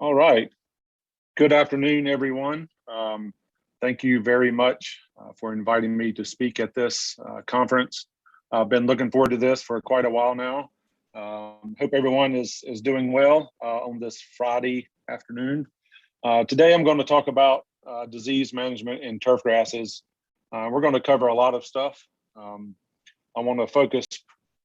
All right. Good afternoon, everyone. Thank you very much for inviting me to speak at this conference. I've been looking forward to this for quite a while now. Hope everyone is doing well on this Friday afternoon. Today, I'm going to talk about disease management in turf grasses. We're going to cover a lot of stuff. I want to focus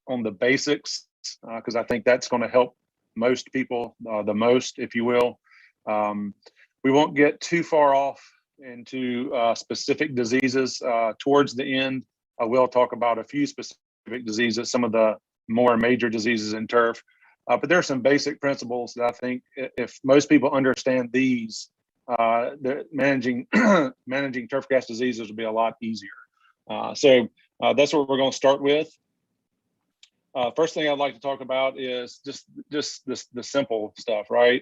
on the basics because I think that's going to help most people the most, if you will. We won't get too far off into specific diseases. Towards the end, I will talk about a few specific diseases, some of the more major diseases in turf. But there are some basic principles that I think if most people understand these, managing turfgrass diseases will be a lot easier. So that's what we're going to start with. First thing I'd like to talk about is just the simple stuff, right?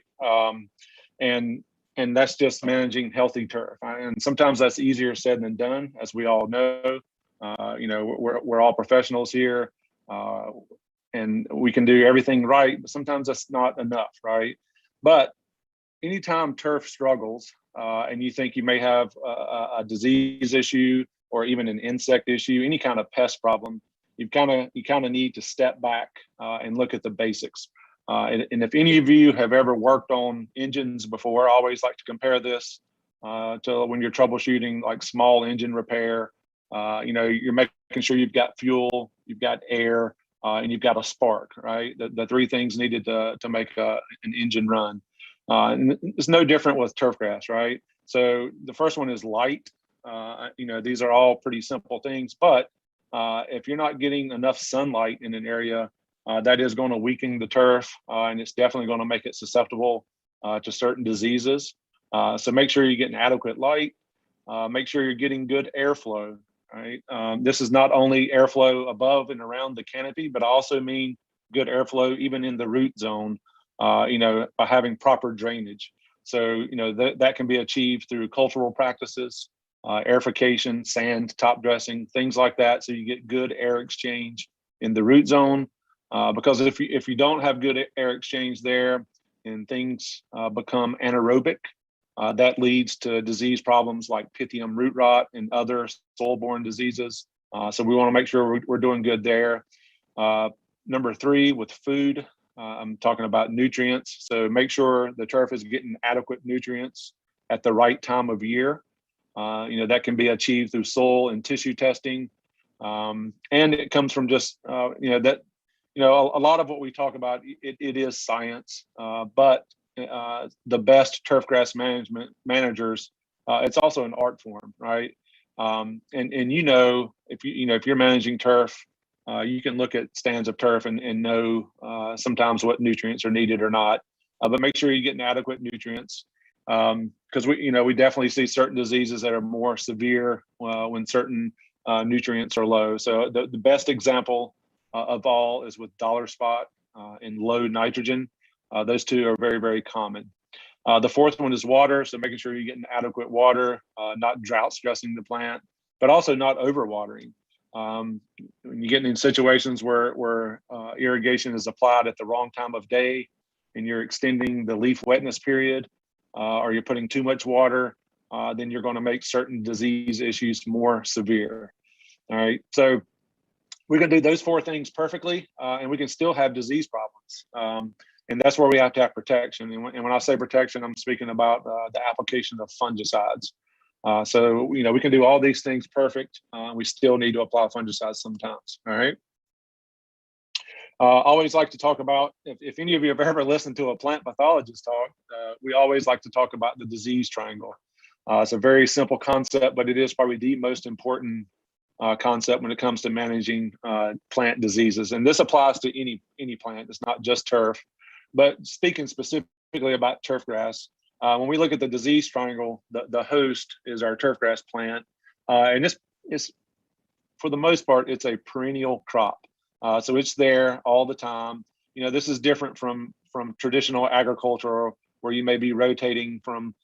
And that's just managing healthy turf. And sometimes that's easier said than done, as we all know. We're all professionals here, and we can do everything right, but sometimes that's not enough, right? But anytime turf struggles, and you think you may have a disease issue or even an insect issue, any kind of pest problem, you kind of need to step back and look at the basics. And if any of you have ever worked on engines before, I always like to compare this to when you're troubleshooting like small engine repair. You're making sure you've got fuel, you've got air, and you've got a spark, right? The three things needed to make an engine run. And it's no different with turfgrass, right? So the first one is light. These are all pretty simple things, but if you're not getting enough sunlight in an area, that is going to weaken the turf, and it's definitely going to make it susceptible to certain diseases. So make sure you're getting adequate light. Make sure you're getting good airflow, right? This is not only airflow above and around the canopy, but I also mean good airflow even in the root zone, by having proper drainage. So, that can be achieved through cultural practices, airification, sand, top dressing, things like that. So you get good air exchange in the root zone. Because if you don't have good air exchange there and things become anaerobic, that leads to disease problems like Pythium root rot and other soil-borne diseases. So we want to make sure we're doing good there. Number three, with food, I'm talking about nutrients. So make sure the turf is getting adequate nutrients at the right time of year. That can be achieved through soil and tissue testing. And it comes from just, a lot of what we talk about, it is science, but the best turfgrass managers, it's also an art form, right? And if you're managing turf, you can look at stands of turf and know sometimes what nutrients are needed or not, but make sure you're getting adequate nutrients. Because we definitely see certain diseases that are more severe when certain nutrients are low. So the best example of all is with dollar spot and low nitrogen. Those two are very, very common. The fourth one is water. So making sure you're getting adequate water, not drought stressing the plant, but also not overwatering. When you get in situations where irrigation is applied at the wrong time of day and you're extending the leaf wetness period, or you're putting too much water, then you're going to make certain disease issues more severe. All right. So we can do those four things perfectly, and we can still have disease problems. And that's where we have to have protection. And when I say protection, I'm speaking about the application of fungicides. So we can do all these things perfect. We still need to apply fungicides sometimes. All right. I always like to talk about, if any of you have ever listened to a plant pathologist talk, we always like to talk about the disease triangle. It's a very simple concept, but it is probably the most important concept when it comes to managing plant diseases. And this applies to any plant. It's not just turf. But speaking specifically about turfgrass, when we look at the disease triangle, the host is our turfgrass plant. And this is, for the most part, it's a perennial crop. So it's there all the time. This is different from traditional agriculture where you may be rotating from,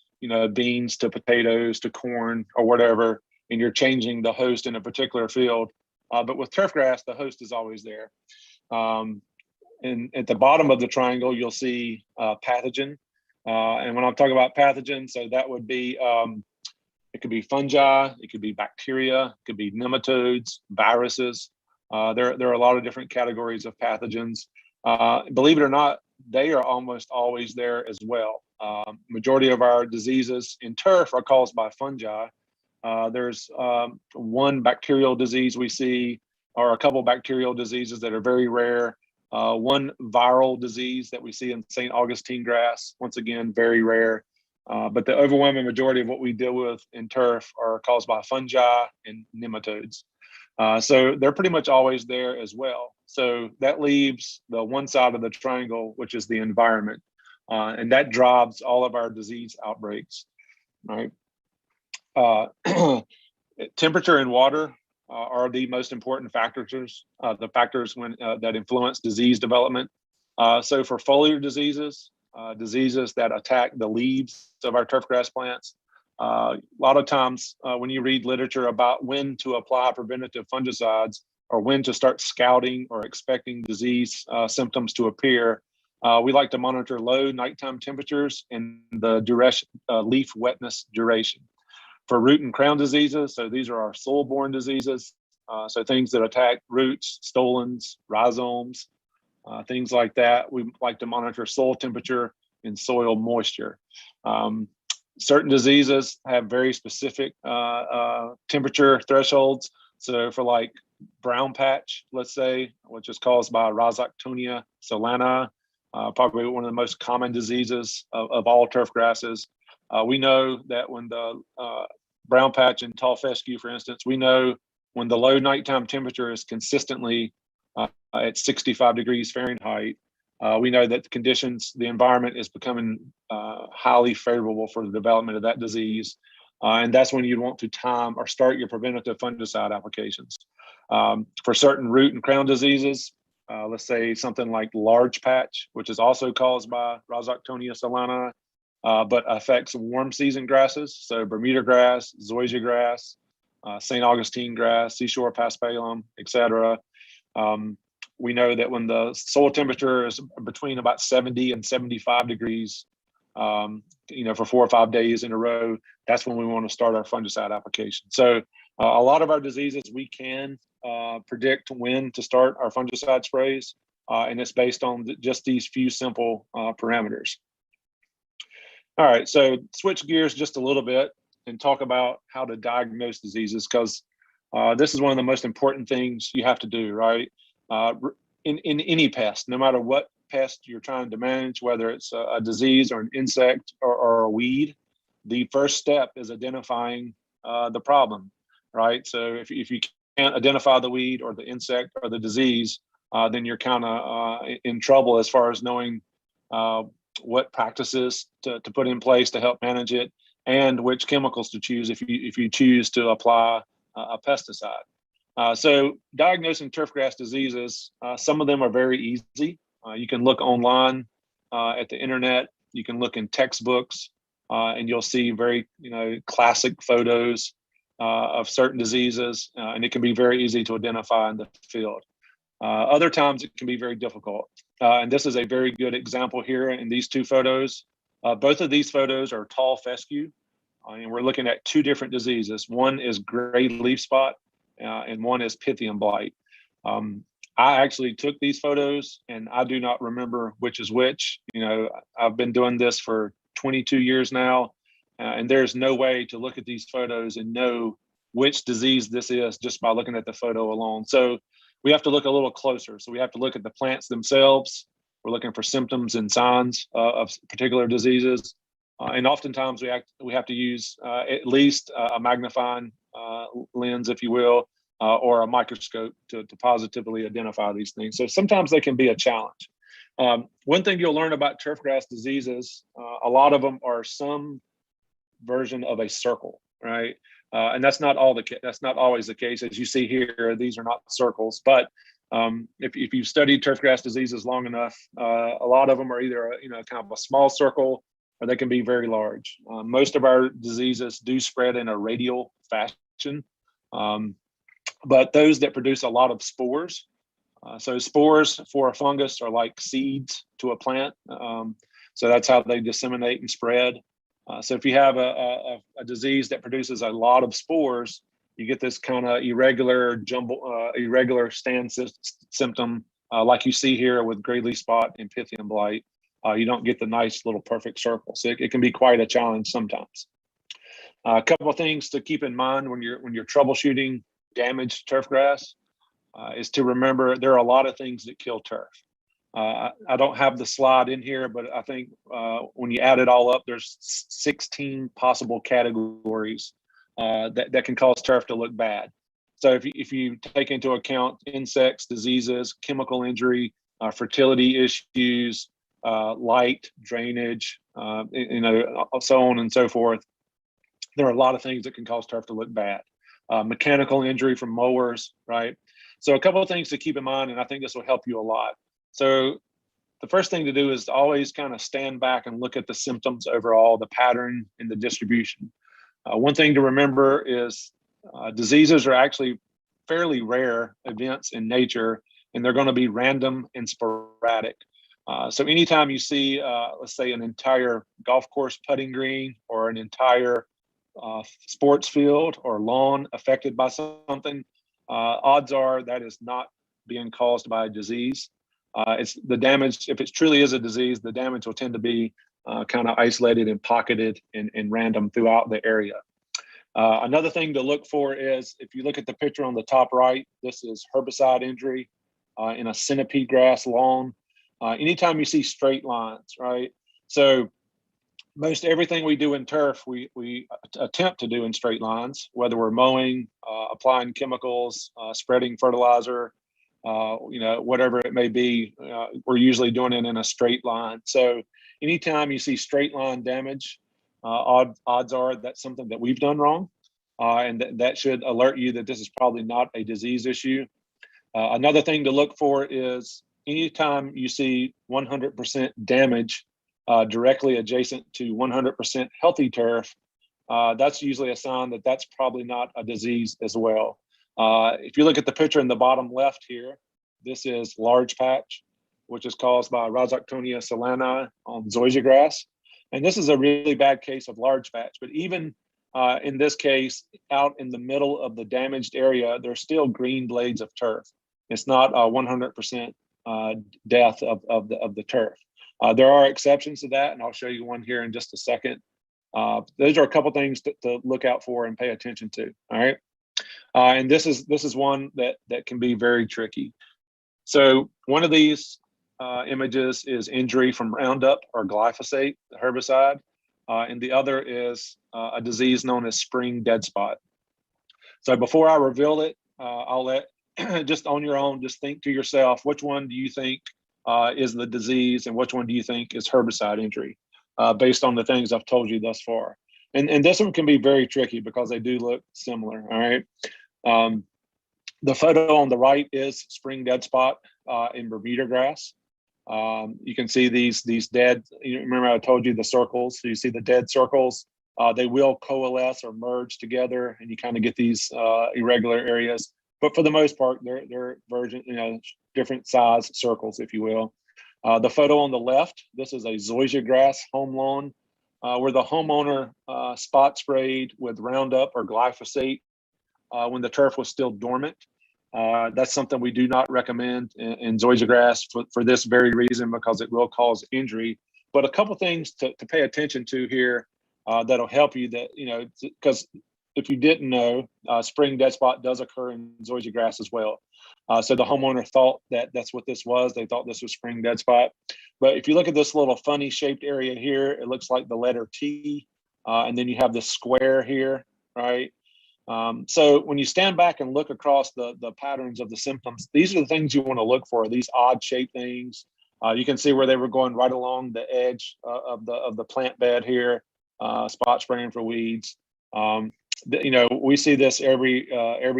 beans to potatoes to corn or whatever, and you're changing the host in a particular field. But with turfgrass, the host is always there. And at the bottom of the triangle, you'll see pathogen. And when I'm talking about pathogens, so that would be, it could be fungi, it could be bacteria, it could be nematodes, viruses. There are a lot of different categories of pathogens. Believe it or not, they are almost always there as well. Majority of our diseases in turf are caused by fungi. There's one bacterial disease we see, or a couple bacterial diseases that are very rare. One viral disease that we see in St. Augustine grass, once again, very rare. But the overwhelming majority of what we deal with in turf are caused by fungi and nematodes. So they're pretty much always there as well. So that leaves the one side of the triangle, which is the environment. And that drives all of our disease outbreaks, right? Temperature and water are the most important factors, the factors that influence disease development. So for foliar diseases, diseases that attack the leaves of our turfgrass plants, a lot of times when you read literature about when to apply preventative fungicides or when to start scouting or expecting disease symptoms to appear, we like to monitor low nighttime temperatures and the duration, leaf wetness duration. For root and crown diseases, so these are our soil-borne diseases, so things that attack roots, stolons, rhizomes, things like that. We like to monitor soil temperature and soil moisture. Certain diseases have very specific temperature thresholds. So for like brown patch, let's say, which is caused by Rhizoctonia solani, probably one of the most common diseases of all turf grasses. We know that when the brown patch and tall fescue, for instance, we know when the low nighttime temperature is consistently at 65 degrees Fahrenheit, we know that the conditions, the environment is becoming highly favorable for the development of that disease. And that's when you'd want to time or start your preventative fungicide applications. For certain root and crown diseases, let's say something like large patch, which is also caused by Rhizoctonia solani, but affects warm season grasses, so Bermuda grass, zoysia grass, St. Augustine grass, seashore paspalum, etc. We know that when the soil temperature is between about 70 and 75 degrees, for 4 or 5 days in a row, that's when we want to start our fungicide application. So a lot of our diseases, we can predict when to start our fungicide sprays, and it's based on just these few simple parameters. All right, so switch gears just a little bit and talk about how to diagnose diseases, because this is one of the most important things you have to do, right? In any pest, no matter what pest you're trying to manage, whether it's a disease or an insect or a weed, the first step is identifying the problem, right? So if you can't identify the weed or the insect or the disease, then you're kind of in trouble as far as knowing what practices to put in place to help manage it, and which chemicals to choose if you choose to apply a pesticide. So diagnosing turfgrass diseases, some of them are very easy. You can look online at the internet. You can look in textbooks, and you'll see very classic photos of certain diseases, and it can be very easy to identify in the field. Other times it can be very difficult. And this is a very good example here in these two photos. Both of these photos are tall fescue, and we're looking at two different diseases. One is gray leaf spot, and one is Pythium blight. I actually took these photos, and I do not remember which is which. I've been doing this for 22 years now, and there's no way to look at these photos and know which disease this is just by looking at the photo alone. So we have to look a little closer. So we have to look at the plants themselves. We're looking for symptoms and signs of particular diseases. And oftentimes we have to use at least a magnifying lens, if you will, or a microscope to positively identify these things. So sometimes they can be a challenge. One thing you'll learn about turfgrass diseases, a lot of them are some version of a circle, right? And that's not always the case. As you see here, these are not circles, but if you've studied turfgrass diseases long enough, a lot of them are either kind of a small circle, or they can be very large. Most of our diseases do spread in a radial fashion, but those that produce a lot of spores. So spores for a fungus are like seeds to a plant. So that's how they disseminate and spread. So if you have a disease that produces a lot of spores, you get this kind of irregular irregular stand symptom, like you see here with gray leaf spot and Pythium blight. You don't get the nice little perfect circle. So it can be quite a challenge sometimes. A couple of things to keep in mind when you're troubleshooting damaged turf grass is to remember there are a lot of things that kill turf. I don't have the slide in here, but I think when you add it all up, there's 16 possible categories that can cause turf to look bad. So if you take into account insects, diseases, chemical injury, fertility issues, light, drainage, so on and so forth, there are a lot of things that can cause turf to look bad. Mechanical injury from mowers, right? So a couple of things to keep in mind, and I think this will help you a lot. So the first thing to do is to always kind of stand back and look at the symptoms overall, the pattern and the distribution. One thing to remember is diseases are actually fairly rare events in nature, and they're going to be random and sporadic. So anytime you see, let's say, an entire golf course putting green or an entire sports field or lawn affected by something, odds are that is not being caused by a disease. It's the damage, if it truly is a disease, the damage will tend to be kind of isolated and pocketed and random throughout the area. Another thing to look for is, if you look at the picture on the top right, this is herbicide injury in a centipede grass lawn. Anytime you see straight lines, right? So most everything we do in turf, we attempt to do in straight lines, whether we're mowing, applying chemicals, spreading fertilizer, whatever it may be, we're usually doing it in a straight line. So anytime you see straight line damage, odds are that's something that we've done wrong. And that should alert you that this is probably not a disease issue. Another thing to look for is anytime you see 100% damage directly adjacent to 100% healthy turf, that's usually a sign that that's probably not a disease as well. If you look at the picture in the bottom left here, this is large patch, which is caused by Rhizoctonia solani on zoysia grass. And this is a really bad case of large patch, but even in this case, out in the middle of the damaged area, there's still green blades of turf. It's not 100% death of the turf. There are exceptions to that, and I'll show you one here in just a second. Those are a couple things to look out for and pay attention to. All right, and this is one that can be very tricky. So one of these images is injury from Roundup or glyphosate, the herbicide, and the other is a disease known as spring dead spot. So before I reveal it, I'll let just on your own, just think to yourself, which one do you think is the disease and which one do you think is herbicide injury, based on the things I've told you thus far. And this one can be very tricky because they do look similar, all right? The photo on the right is spring dead spot in Bermuda grass. You can see these dead, remember I told you the circles, so you see the dead circles, they will coalesce or merge together and you kind of get these irregular areas. But for the most part, they're different size circles, if you will. The photo on the left, this is a zoysia grass home lawn where the homeowner spot sprayed with Roundup or glyphosate when the turf was still dormant. That's something we do not recommend in zoysia grass for this very reason, because it will cause injury. But a couple things to pay attention to here that'll help you, that, because if you didn't know, spring dead spot does occur in zoysia grass as well. So the homeowner thought that that's what this was. They thought this was spring dead spot. But if you look at this little funny shaped area here, it looks like the letter T. And then you have this square here, right? So when you stand back and look across the patterns of the symptoms, these are the things you want to look for, these odd shaped things. You can see where they were going right along the edge of the plant bed here, spot spraying for weeds. We see this every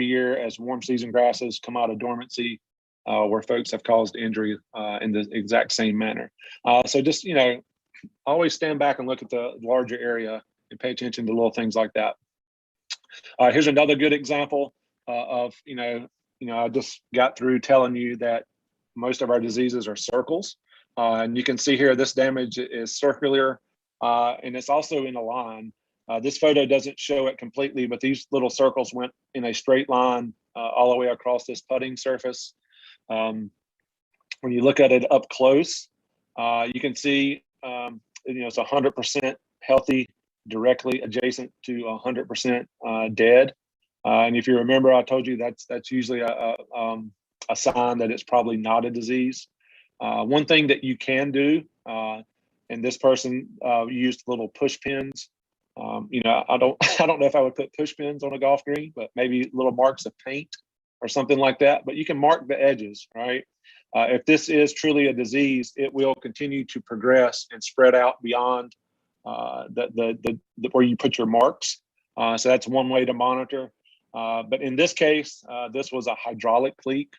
year as warm season grasses come out of dormancy, where folks have caused injury in the exact same manner. So just, always stand back and look at the larger area and pay attention to little things like that. Here's another good example of, I just got through telling you that most of our diseases are circles. And you can see here, this damage is circular, and it's also in a line. This photo doesn't show it completely, but these little circles went in a straight line all the way across this putting surface. When you look at it up close, you can see it's 100% healthy, directly adjacent to 100% dead. And if you remember, I told you that's usually a sign that it's probably not a disease. One thing that you can do, and this person used little push pins. I don't know if I would put push pins on a golf green, but maybe little marks of paint or something like that. But you can mark the edges, right? If this is truly a disease, it will continue to progress and spread out beyond where you put your marks. So that's one way to monitor. But in this case, this was a hydraulic leak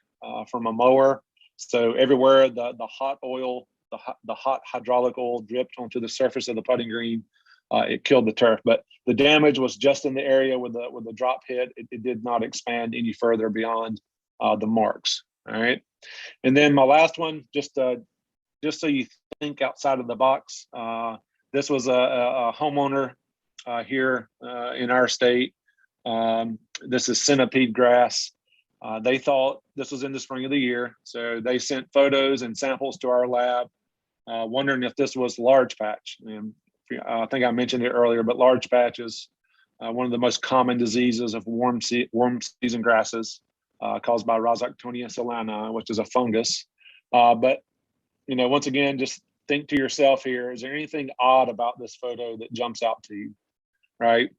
from a mower. So everywhere the hot oil, the hot hydraulic oil dripped onto the surface of the putting green, it killed the turf. But the damage was just in the area where the drop hit. It did not expand any further beyond the marks. All right. And then my last one, just so you think outside of the box, this was a homeowner here in our state. This is centipede grass. They thought this was in the spring of the year, so they sent photos and samples to our lab, wondering if this was large patch. And I think I mentioned it earlier, but large patch is one of the most common diseases of warm season grasses, caused by Rhizoctonia solani, which is a fungus. But once again, just think to yourself here: is there anything odd about this photo that jumps out to you? Right?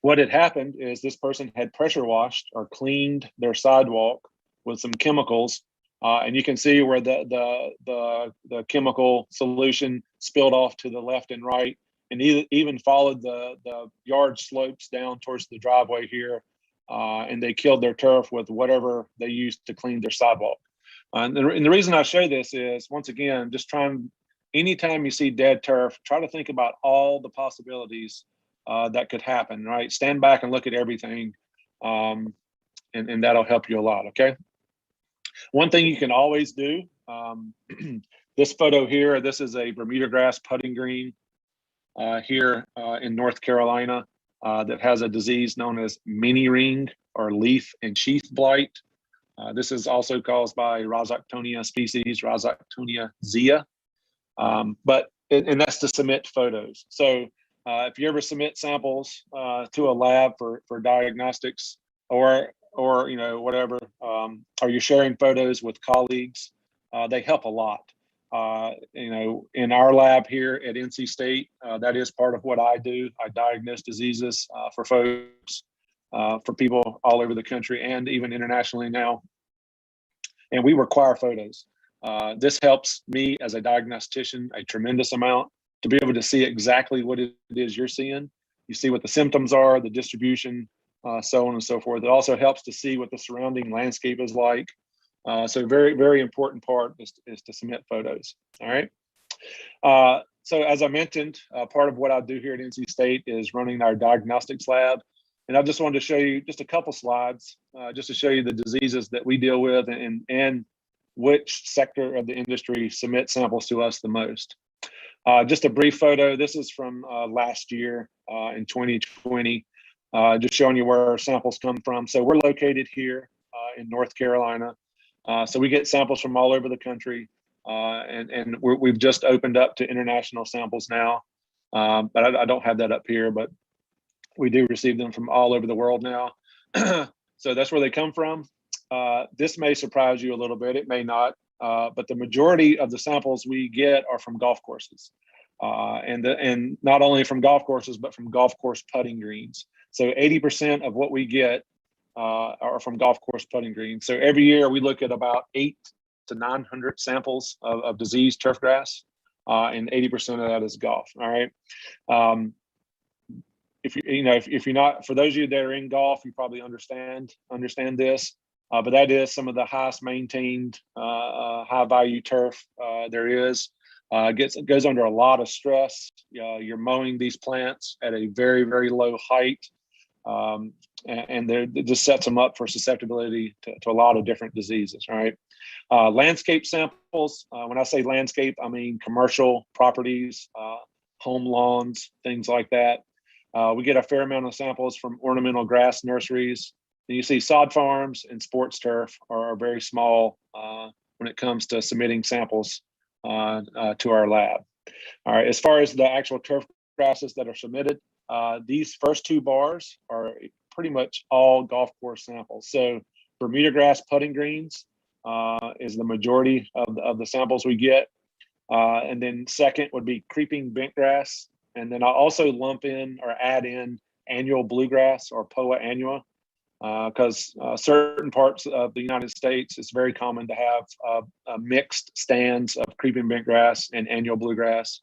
What had happened is this person had pressure washed or cleaned their sidewalk with some chemicals, and you can see where the chemical solution spilled off to the left and right, and even followed the yard slopes down towards the driveway here, and they killed their turf with whatever they used to clean their sidewalk. And the reason I show this is, once again, just anytime you see dead turf, try to think about all the possibilities that could happen, right? Stand back and look at everything, and that'll help you a lot, okay? One thing you can always do, this photo here, this is a Bermuda grass putting green here in North Carolina that has a disease known as mini ring or leaf and sheath blight. This is also caused by Rhizoctonia species, Rhizoctonia zea, and that's to submit photos. So if you ever submit samples to a lab for diagnostics, or whatever, or you're sharing photos with colleagues, they help a lot. In our lab here at NC State, that is part of what I do. I diagnose diseases for folks, for people all over the country and even internationally now. And we require photos. This helps me as a diagnostician a tremendous amount, to be able to see exactly what it is you're seeing. You see what the symptoms are, the distribution, so on and so forth. It also helps to see what the surrounding landscape is like. So very, very important part is to submit photos, all right? So as I mentioned, part of what I do here at NC State is running our diagnostics lab. And I just wanted to show you just a couple slides, just to show you the diseases that we deal with and which sector of the industry submits samples to us the most. Just a brief photo. This is from last year in 2020, just showing you where our samples come from. So we're located here in North Carolina. So we get samples from all over the country, and we've just opened up to international samples now. But I don't have that up here, but we do receive them from all over the world now. So that's where they come from. This may surprise you a little bit. It may not. But the majority of the samples we get are from golf courses, and not only from golf courses, but from golf course putting greens. So 80% of what we get are from golf course putting greens. So every year we look at about 800 to 900 samples of diseased turfgrass, and 80% of that is golf. All right. If you're not, for those of you that are in golf, you probably understand this. But that is some of the highest maintained high value turf there is. It goes under a lot of stress. You're mowing these plants at a very, very low height. and it just sets them up for susceptibility to a lot of different diseases, right? Landscape samples, when I say landscape, I mean commercial properties, home lawns, things like that. We get a fair amount of samples from ornamental grass nurseries. And you see sod farms and sports turf are very small when it comes to submitting samples to our lab. All right, as far as the actual turf grasses that are submitted, these first two bars are pretty much all golf course samples. So Bermuda grass putting greens is the majority of the samples we get. And then second would be creeping bent grass. And then I'll also lump in or add in annual bluegrass or Poa annua, because certain parts of the United States, it's very common to have mixed stands of creeping bent grass and annual bluegrass.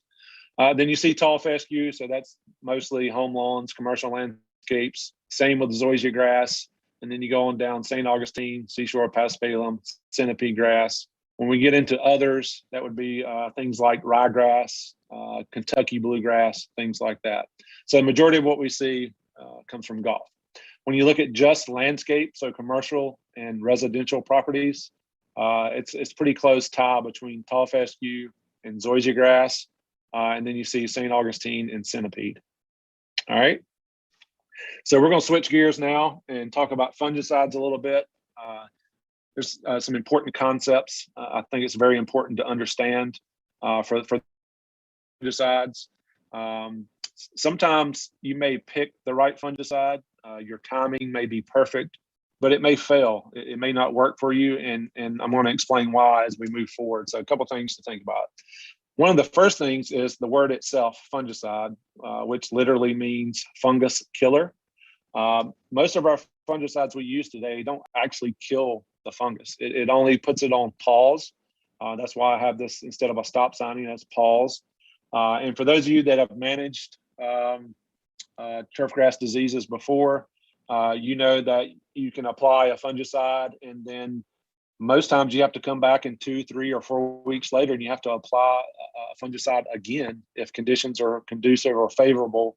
Then you see tall fescue, so that's mostly home lawns, commercial landscapes. Same with zoysia grass. And then you go on down St. Augustine, seashore paspalum, centipede grass. When we get into others, that would be things like ryegrass, Kentucky bluegrass, things like that. So the majority of what we see comes from golf. When you look at just landscape, so commercial and residential properties, it's pretty close tie between tall fescue and zoysia grass. And then you see St. Augustine and centipede. All right. So we're going to switch gears now and talk about fungicides a little bit. There's some important concepts. I think it's very important to understand for fungicides. Sometimes you may pick the right fungicide. Your timing may be perfect, but it may fail. It may not work for you. And I'm going to explain why as we move forward. So a couple things to think about. One of the first things is the word itself, fungicide, which literally means fungus killer. Most of our fungicides we use today don't actually kill the fungus. It only puts it on pause. That's why I have this instead of a stop sign, that's pause. And for those of you that have managed turfgrass diseases before, you know that you can apply a fungicide and then most times you have to come back in 2, 3, or 4 weeks later and you have to apply a fungicide again if conditions are conducive or favorable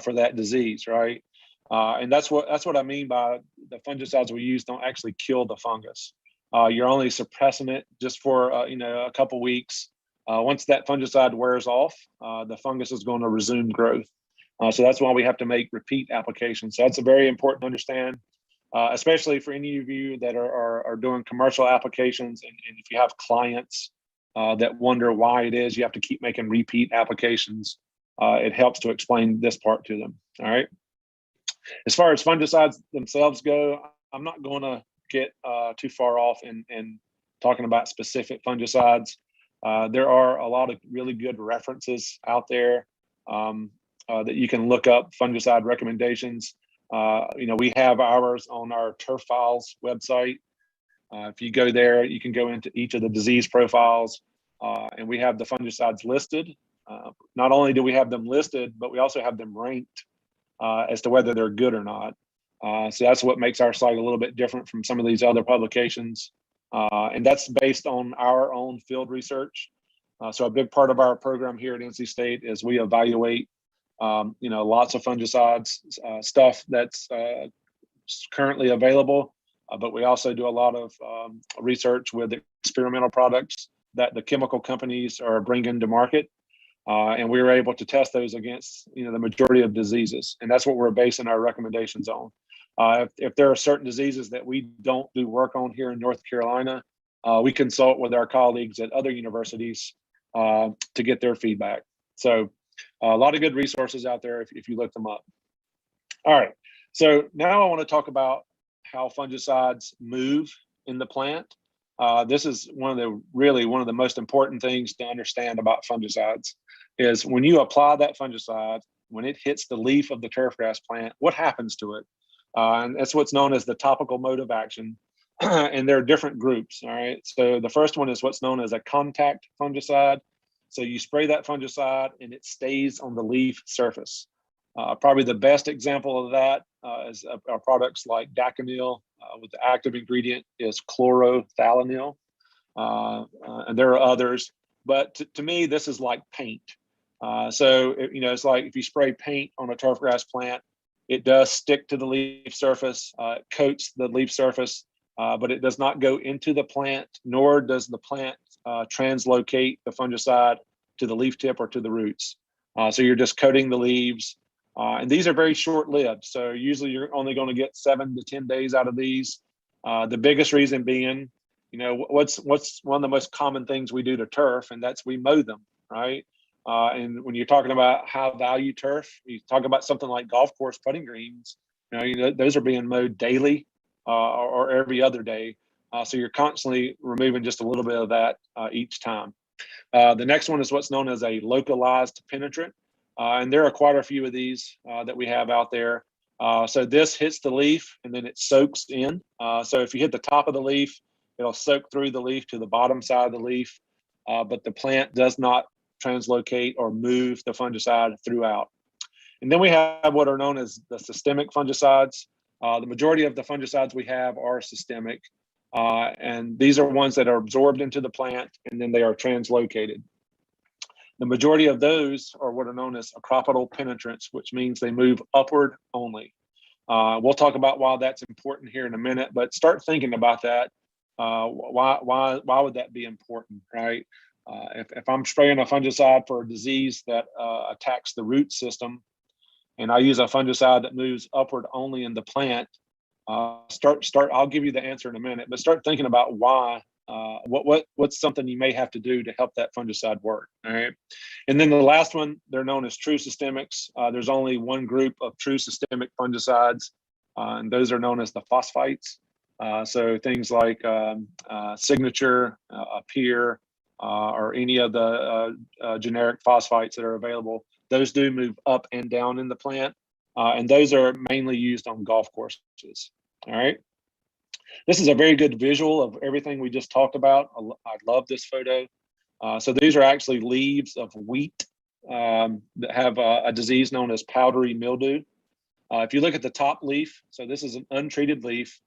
for that disease, right? And that's what I mean by the fungicides we use don't actually kill the fungus. You're only suppressing it just for a couple weeks. Once that fungicide wears off, the fungus is going to resume growth. So that's why we have to make repeat applications. So that's a very important to understand, especially for any of you that are doing commercial applications, and if you have clients that wonder why it is you have to keep making repeat applications, it helps to explain this part to them. All right. As far as fungicides themselves go, I'm not going to get too far off in talking about specific fungicides. There are a lot of really good references out there that you can look up fungicide recommendations. We have ours on our Turf Files website. If you go there, you can go into each of the disease profiles, and we have the fungicides listed. Not only do we have them listed, but we also have them ranked as to whether they're good or not. So that's what makes our site a little bit different from some of these other publications. And that's based on our own field research. So a big part of our program here at NC State is we evaluate, lots of fungicides, stuff that's currently available, but we also do a lot of research with experimental products that the chemical companies are bringing to market. And we were able to test those against, the majority of diseases. And that's what we're basing our recommendations on. If there are certain diseases that we don't do work on here in North Carolina, we consult with our colleagues at other universities to get their feedback. So a lot of good resources out there if you look them up. All right. So now I want to talk about how fungicides move in the plant. This is one of the most important things to understand about fungicides is when you apply that fungicide, when it hits the leaf of the turfgrass plant, what happens to it? And that's what's known as the topical mode of action. And there are different groups, all right? So the first one is what's known as a contact fungicide. So you spray that fungicide and it stays on the leaf surface. Probably the best example of that is our products like Daconil, with the active ingredient is chlorothalonil. And there are others, but to me, this is like paint. It's like if you spray paint on a turfgrass plant, It does stick to the leaf surface, it coats the leaf surface, but it does not go into the plant, nor does the plant translocate the fungicide to the leaf tip or to the roots. So you're just coating the leaves. And these are very short-lived. So usually you're only going to get 7 to 10 days out of these. The biggest reason being, what's one of the most common things we do to turf, and that's we mow them, right? And when you're talking about high value turf, you talk about something like golf course putting greens, those are being mowed daily or every other day. So you're constantly removing just a little bit of that each time. The next one is what's known as a localized penetrant. And there are quite a few of these that we have out there. So this hits the leaf and then it soaks in. So if you hit the top of the leaf, it'll soak through the leaf to the bottom side of the leaf, but the plant does not translocate or move the fungicide throughout. And then we have what are known as the systemic fungicides. The majority of the fungicides we have are systemic, and these are ones that are absorbed into the plant and then they are translocated. The majority of those are what are known as acropoidal penetrants, which means they move upward only. We'll talk about why that's important here in a minute, but start thinking about that. Why would that be important, right? If I'm spraying a fungicide for a disease that attacks the root system, and I use a fungicide that moves upward only in the plant, I'll give you the answer in a minute, but start thinking about why. What's something you may have to do to help that fungicide work, all right? And then the last one, they're known as true systemics. There's only one group of true systemic fungicides, and those are known as the phosphites. So things like Signature, Appear, or any of the generic phosphites that are available, those do move up and down in the plant, and those are mainly used on golf courses, all right? This is a very good visual of everything we just talked about. I love this photo. So these are actually leaves of wheat that have a disease known as powdery mildew. If you look at the top leaf, so this is an untreated leaf,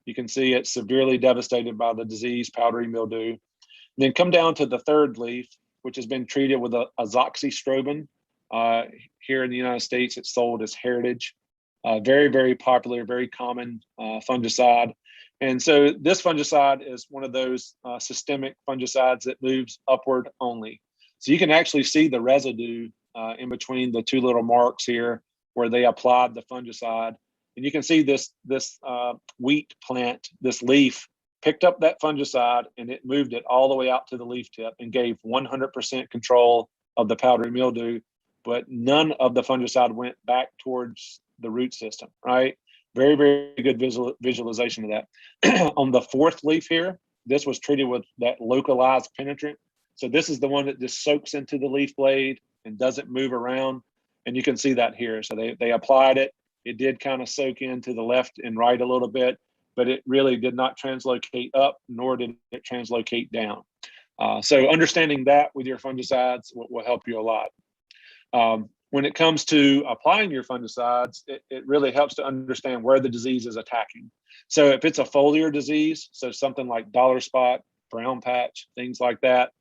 you can see it's severely devastated by the disease powdery mildew. And then come down to the third leaf, which has been treated with azoxystrobin. Here in the United States, it's sold as Heritage. Very, very popular, very common fungicide. And so this fungicide is one of those systemic fungicides that moves upward only. So you can actually see the residue in between the two little marks here where they applied the fungicide. And you can see this wheat plant, this leaf, picked up that fungicide and it moved it all the way out to the leaf tip and gave 100% control of the powdery mildew, but none of the fungicide went back towards the root system, right? Very, very good visualization of that. On the fourth leaf here, this was treated with that localized penetrant. So this is the one that just soaks into the leaf blade and doesn't move around. And you can see that here. So they applied it. It did kind of soak into the left and right a little bit, but it really did not translocate up, nor did it translocate down. So understanding that with your fungicides will help you a lot. When it comes to applying your fungicides, it really helps to understand where the disease is attacking. So if it's a foliar disease, so something like dollar spot, brown patch, things like that,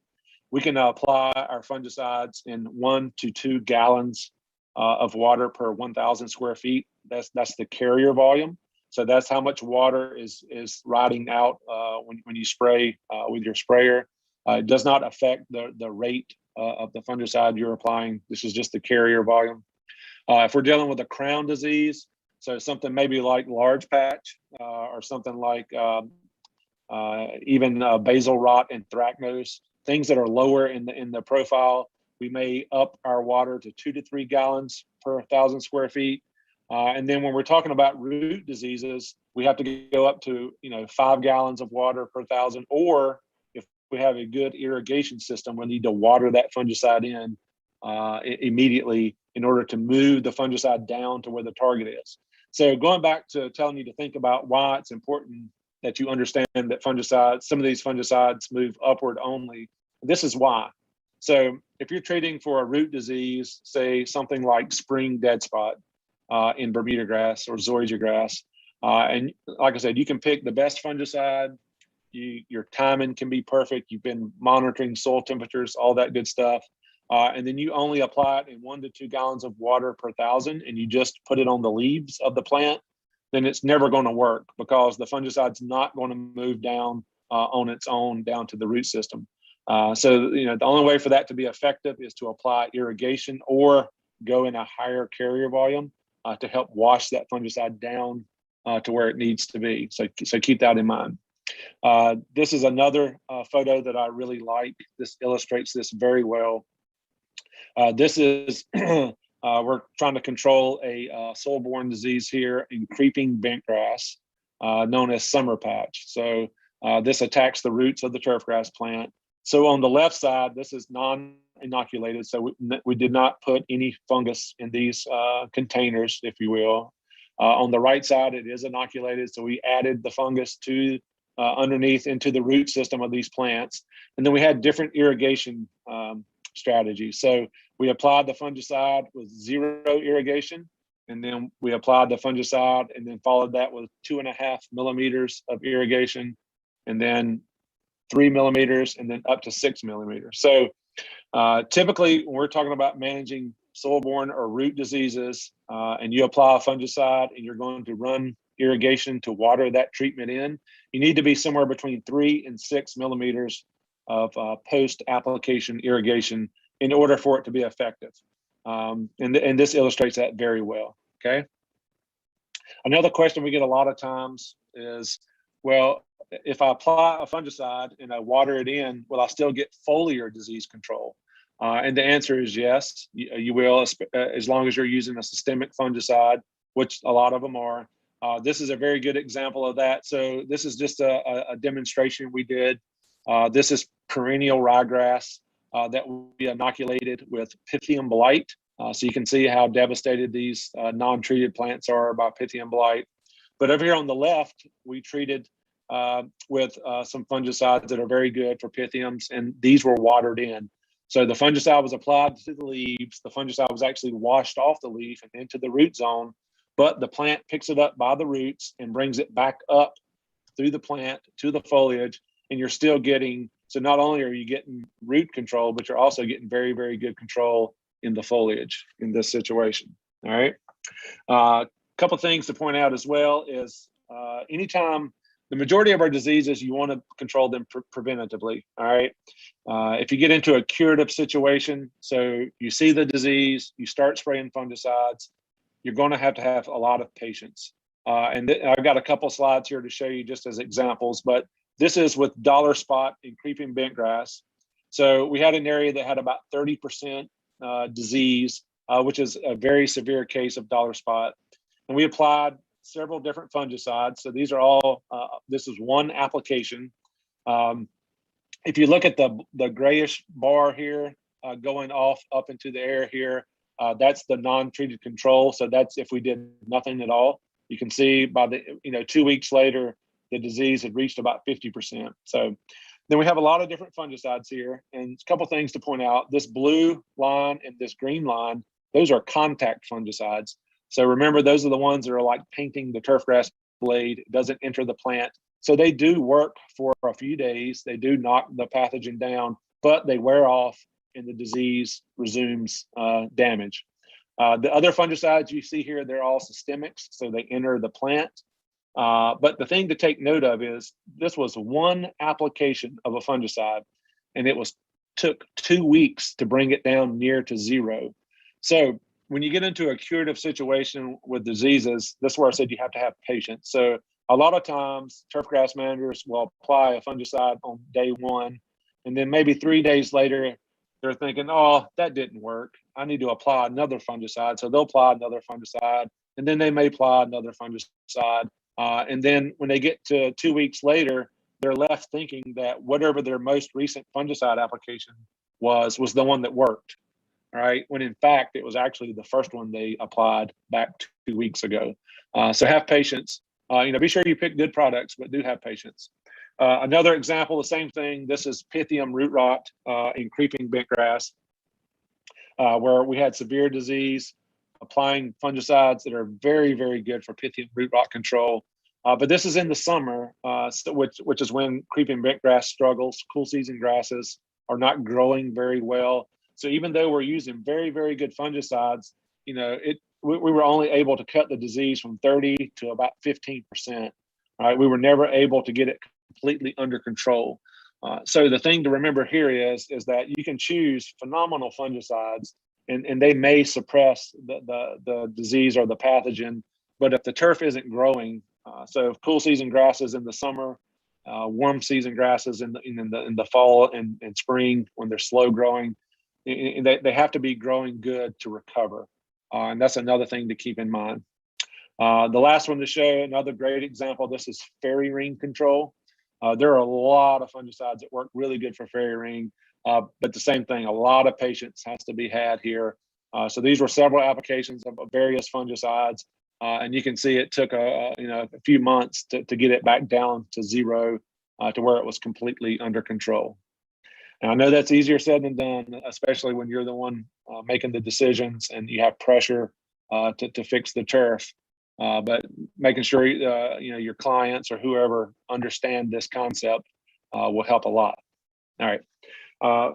we can apply our fungicides in 1 to 2 gallons of water per 1,000 square feet. That's the carrier volume. So that's how much water is riding out when you spray with your sprayer. It does not affect the rate of the fungicide you're applying. This is just the carrier volume. If we're dealing with a crown disease, so something maybe like large patch or something like even basal rot and anthracnose, things that are lower in the profile, we may up our water to 2 to 3 gallons per 1,000 square feet. And then when we're talking about root diseases, we have to go up to 5 gallons of water per 1,000, or we have a good irrigation system, we need to water that fungicide in immediately in order to move the fungicide down to where the target is. So going back to telling you to think about why it's important that you understand that fungicides, some of these fungicides move upward only. This is why. So if you're treating for a root disease, say something like spring dead spot in Bermuda grass or zoysia grass, and like I said, you can pick the best fungicide. Your timing can be perfect. You've been monitoring soil temperatures, all that good stuff. and then you only apply it in 1 to 2 gallons of water per 1,000, and you just put it on the leaves of the plant, then it's never going to work because the fungicide's not going to move down on its own down to the root system. So, the only way for that to be effective is to apply irrigation or go in a higher carrier volume to help wash that fungicide down to where it needs to be. So keep that in mind. This is another photo that I really like. This illustrates this very well. This is, we're trying to control a soil-borne disease here in creeping bentgrass, known as summer patch. So this attacks the roots of the turfgrass plant. So on the left side, this is non-inoculated. So we did not put any fungus in these containers, if you will. On the right side, it is inoculated. So we added the fungus to underneath into the root system of these plants. And then we had different irrigation strategies. So we applied the fungicide with 0 irrigation, and then we applied the fungicide and then followed that with 2.5 millimeters of irrigation, and then 3 millimeters, and then up to 6 millimeters. So typically when we're talking about managing soil-borne or root diseases, and you apply a fungicide and you're going to run irrigation to water that treatment in, you need to be somewhere between 3 and 6 millimeters of post-application irrigation in order for it to be effective. And this illustrates that very well, okay? Another question we get a lot of times is, well, if I apply a fungicide and I water it in, will I still get foliar disease control? And the answer is yes, you will, as long as you're using a systemic fungicide, which a lot of them are. This is a very good example of that. So this is just a demonstration we did. This is perennial ryegrass that we inoculated with Pythium blight. So you can see how devastated these non-treated plants are by Pythium blight. But over here on the left, we treated with some fungicides that are very good for Pythiums, and these were watered in. So the fungicide was applied to the leaves. The fungicide was actually washed off the leaf and into the root zone, but the plant picks it up by the roots and brings it back up through the plant to the foliage, and you're still getting, so not only are you getting root control, but you're also getting very, very good control in the foliage in this situation, all right? Couple things to point out as well is anytime, the majority of our diseases, you want to control them preventatively, all right? If you get into a curative situation, so you see the disease, you start spraying fungicides, you're going to have a lot of patience. And I've got a couple slides here to show you just as examples, but this is with dollar spot and creeping bentgrass. So we had an area that had about 30% disease, which is a very severe case of dollar spot. And we applied several different fungicides. So these are all, this is one application. If you look at the grayish bar here going off up into the air here, that's the non-treated control. So that's if we did nothing at all. You can see by the, 2 weeks later, the disease had reached about 50%. So then we have a lot of different fungicides here, and a couple things to point out. This blue line and this green line, those are contact fungicides. So remember, those are the ones that are like painting the turfgrass blade. It doesn't enter the plant. So they do work for a few days. They do knock the pathogen down, but they wear off and the disease resumes damage. The other fungicides you see here, they're all systemics, so they enter the plant. But the thing to take note of is this was one application of a fungicide, and it took 2 weeks to bring it down near to 0. So when you get into a curative situation with diseases, that's where I said you have to have patience. So a lot of times turfgrass managers will apply a fungicide on day 1, and then maybe 3 days later, they're thinking, oh, that didn't work. I need to apply another fungicide. So they'll apply another fungicide, and then they may apply another fungicide. And then when they get to 2 weeks later, they're left thinking that whatever their most recent fungicide application was the one that worked, right? When in fact, it was actually the first one they applied back 2 weeks ago. So have patience. Be sure you pick good products, but do have patience. Another example, the same thing. This is Pythium root rot in creeping bentgrass, where we had severe disease, applying fungicides that are very, very good for Pythium root rot control. But this is in the summer, which is when creeping bentgrass struggles. Cool season grasses are not growing very well. So even though we're using very, very good fungicides, we were only able to cut the disease from 30 to about 15%. Right, we were never able to get it completely under control. So the thing to remember here is that you can choose phenomenal fungicides, and they may suppress the disease or the pathogen, but if the turf isn't growing, so if cool season grasses in the summer, warm season grasses in the fall and spring when they're slow growing, they have to be growing good to recover, and that's another thing to keep in mind. The last one to show, another great example, this is fairy ring control. There are a lot of fungicides that work really good for fairy ring, but the same thing, a lot of patience has to be had here. So these were several applications of various fungicides, and you can see it took a few months to get it back down to zero, to where it was completely under control. And I know that's easier said than done, especially when you're the one making the decisions and you have pressure to fix the turf. But making sure your clients or whoever understand this concept will help a lot. All right.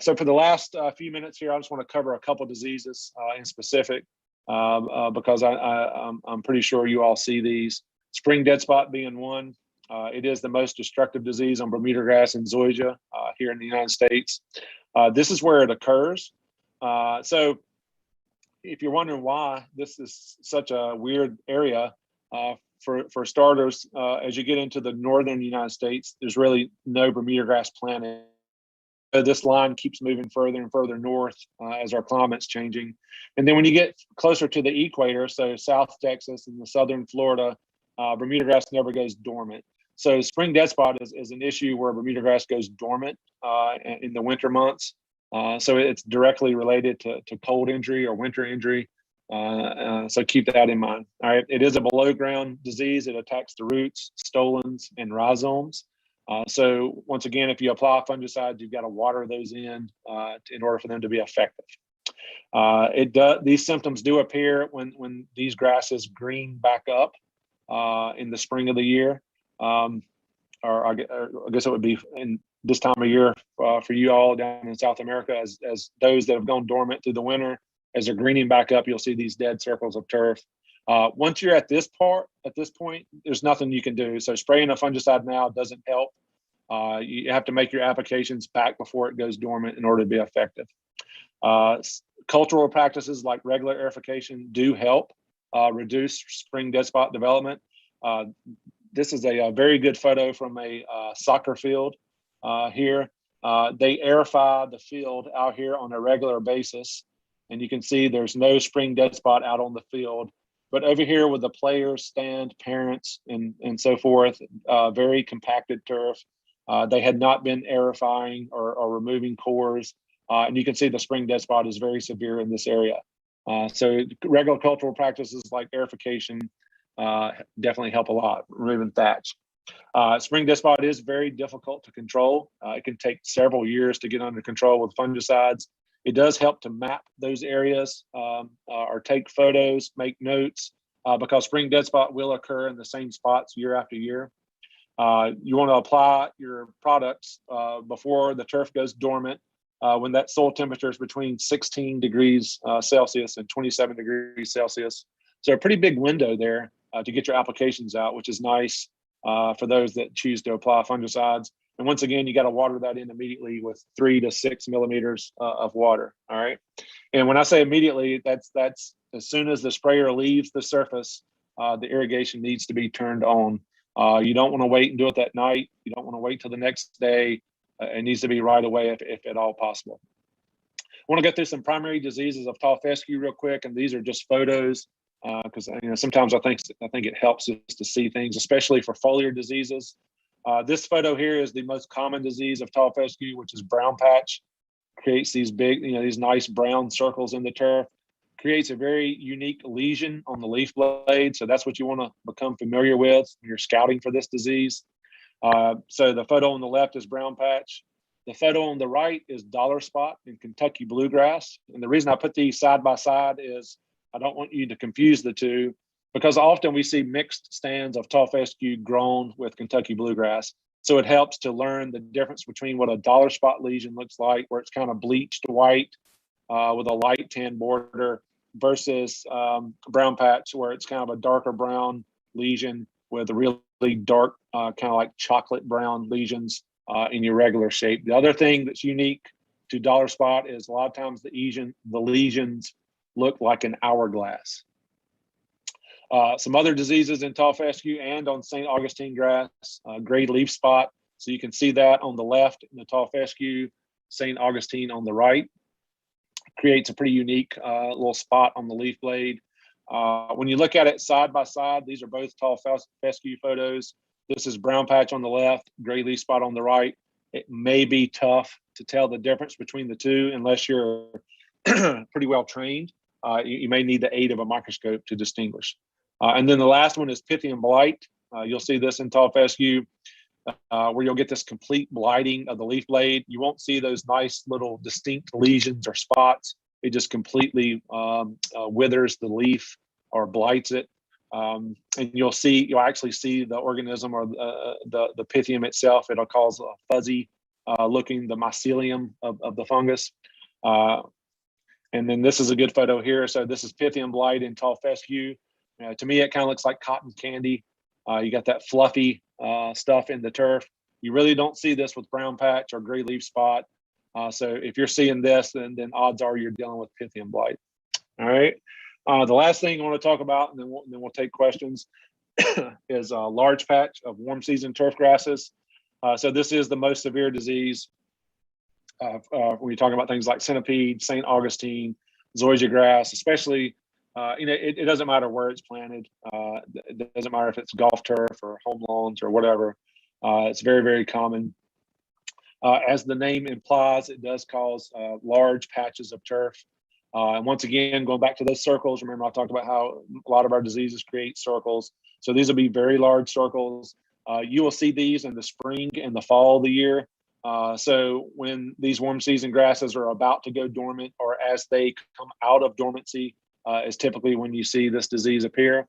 So for the last few minutes here, I just want to cover a couple diseases in specific, because I'm pretty sure you all see these. Spring dead spot being one. It is the most destructive disease on Bermuda grass and zoysia here in the United States. This is where it occurs. So if you're wondering why this is such a weird area, for starters, as you get into the northern United States, there's really no Bermuda grass planted. This line keeps moving further and further north as our climate's changing. And then when you get closer to the equator, so South Texas and the southern Florida, Bermuda grass never goes dormant. So spring dead spot is an issue where Bermuda grass goes dormant in the winter months. So it's directly related to cold injury or winter injury. So keep that in mind. All right, it is a below ground disease. It attacks the roots, stolons, and rhizomes. So once again, if you apply fungicides, you've got to water those in order for them to be effective. These symptoms do appear when these grasses green back up in the spring of the year, or I guess it would be in this time of year for you all down in South America, as those that have gone dormant through the winter, as they're greening back up, you'll see these dead circles of turf. Once you're at this point, there's nothing you can do. So spraying a fungicide now doesn't help. You have to make your applications back before it goes dormant in order to be effective. Cultural practices like regular aerification do help reduce spring dead spot development. This is a very good photo from a soccer field here. They aerify the field out here on a regular basis, and you can see there's no spring dead spot out on the field. But over here with the players stand, parents, and so forth, very compacted turf. They had not been aerifying or removing cores, and you can see the spring dead spot is very severe in this area. So regular cultural practices like aerification definitely help a lot, removing thatch. Spring dead spot is very difficult to control. It can take several years to get under control with fungicides. It does help to map those areas or take photos, make notes, because spring dead spot will occur in the same spots year after year. You want to apply your products before the turf goes dormant, when that soil temperature is between 16 degrees Celsius and 27 degrees Celsius. So a pretty big window there to get your applications out, which is nice for those that choose to apply fungicides. And once again, you got to water that in immediately with 3 to 6 millimeters of water. All right. And when I say immediately, that's as soon as the sprayer leaves the surface, the irrigation needs to be turned on. You don't want to wait and do it that night. You don't want to wait till the next day. It needs to be right away if at all possible. I want to go through some primary diseases of tall fescue real quick, and these are just photos because sometimes I think it helps us to see things, especially for foliar diseases. This photo here is the most common disease of tall fescue, which is brown patch. Creates these big, these nice brown circles in the turf. Creates a very unique lesion on the leaf blade. So that's what you want to become familiar with when you're scouting for this disease. So the photo on the left is brown patch. The photo on the right is dollar spot in Kentucky bluegrass. And the reason I put these side by side is I don't want you to confuse the two, because often we see mixed stands of tall fescue grown with Kentucky bluegrass. So it helps to learn the difference between what a dollar spot lesion looks like, where it's kind of bleached white, with a light tan border versus brown patch where it's kind of a darker brown lesion with a really dark kind of like chocolate brown lesions in your regular shape. The other thing that's unique to dollar spot is a lot of times the lesions look like an hourglass. Some other diseases in tall fescue and on St. Augustine grass, gray leaf spot. So you can see that on the left in the tall fescue, St. Augustine on the right. Creates a pretty unique little spot on the leaf blade. When you look at it side by side, these are both tall fescue photos. This is brown patch on the left, gray leaf spot on the right. It may be tough to tell the difference between the two unless you're pretty well trained. You may need the aid of a microscope to distinguish. And then the last one is Pythium blight. You'll see this in tall fescue where you'll get this complete blighting of the leaf blade. You won't see those nice little distinct lesions or spots. It just completely withers the leaf or blights it. And you'll actually see the organism or the Pythium itself. It'll cause a fuzzy looking, the mycelium of the fungus. And then this is a good photo here. So this is Pythium blight in tall fescue. To me, it kind of looks like cotton candy. You got that fluffy stuff in the turf. You really don't see this with brown patch or gray leaf spot. So if you're seeing this, then odds are you're dealing with Pythium blight. All right. The last thing I want to talk about, and then we'll take questions, is a large patch of warm season turf grasses. So this is the most severe disease when you're talking about things like centipede, St. Augustine, zoysia grass, especially. It doesn't matter where it's planted. It doesn't matter if it's golf turf or home lawns or whatever. It's very, very common. As the name implies, it does cause large patches of turf. And once again, going back to those circles, remember I talked about how a lot of our diseases create circles. So these will be very large circles. You will see these in the spring and the fall of the year. So when these warm season grasses are about to go dormant or as they come out of dormancy, is typically when you see this disease appear.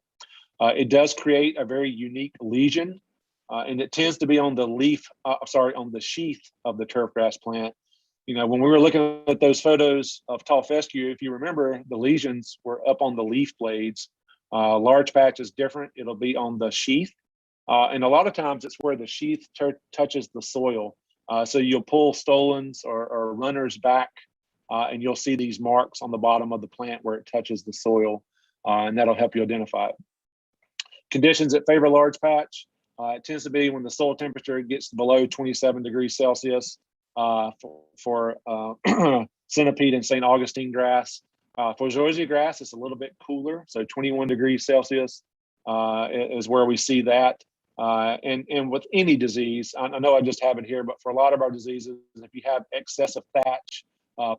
It does create a very unique lesion, and it tends to be on the on the sheath of the turfgrass plant. When we were looking at those photos of tall fescue, if you remember, the lesions were up on the leaf blades. Large patch is different. It'll be on the sheath. And a lot of times it's where the sheath touches the soil. So you'll pull stolons or runners back, and you'll see these marks on the bottom of the plant where it touches the soil, and that'll help you identify it. Conditions that favor large patch, it tends to be when the soil temperature gets below 27 degrees Celsius for centipede and St. Augustine grass. For zoysia grass, it's a little bit cooler, so 21 degrees Celsius is where we see that. And with any disease, I know I just have it here, but for a lot of our diseases, if you have excessive thatch,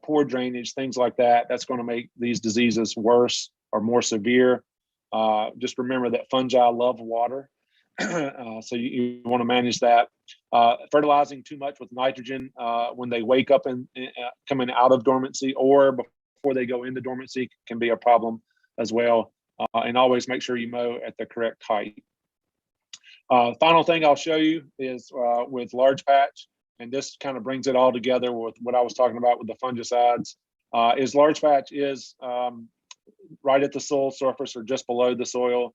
poor drainage, things like that, that's going to make these diseases worse or more severe. Just remember that fungi love water, so you want to manage that. Fertilizing too much with nitrogen when they wake up and coming out of dormancy or before they go into dormancy can be a problem as well. And always make sure you mow at the correct height. Final thing I'll show you is with large patch, and this kind of brings it all together with what I was talking about with the fungicides, is large patch is right at the soil surface or just below the soil.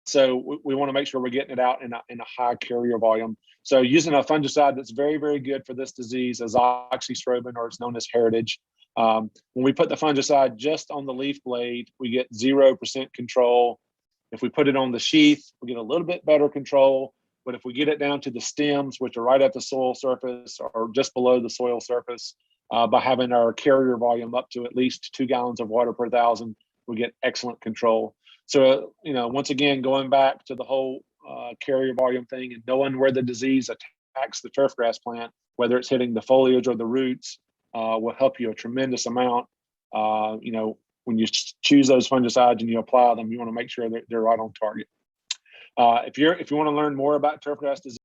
So we want to make sure we're getting it out in a high carrier volume. So using a fungicide that's very, very good for this disease is oxystrobin, or it's known as Heritage. When we put the fungicide just on the leaf blade, we get 0% control. If we put it on the sheath, we get a little bit better control. But if we get it down to the stems, which are right at the soil surface or just below the soil surface, by having our carrier volume up to at least 2 gallons of water per 1,000, we get excellent control. So, once again, going back to the whole carrier volume thing and knowing where the disease attacks the turfgrass plant, whether it's hitting the foliage or the roots, will help you a tremendous amount. When you choose those fungicides and you apply them, you want to make sure that they're right on target. If you want to learn more about turfgrass disease,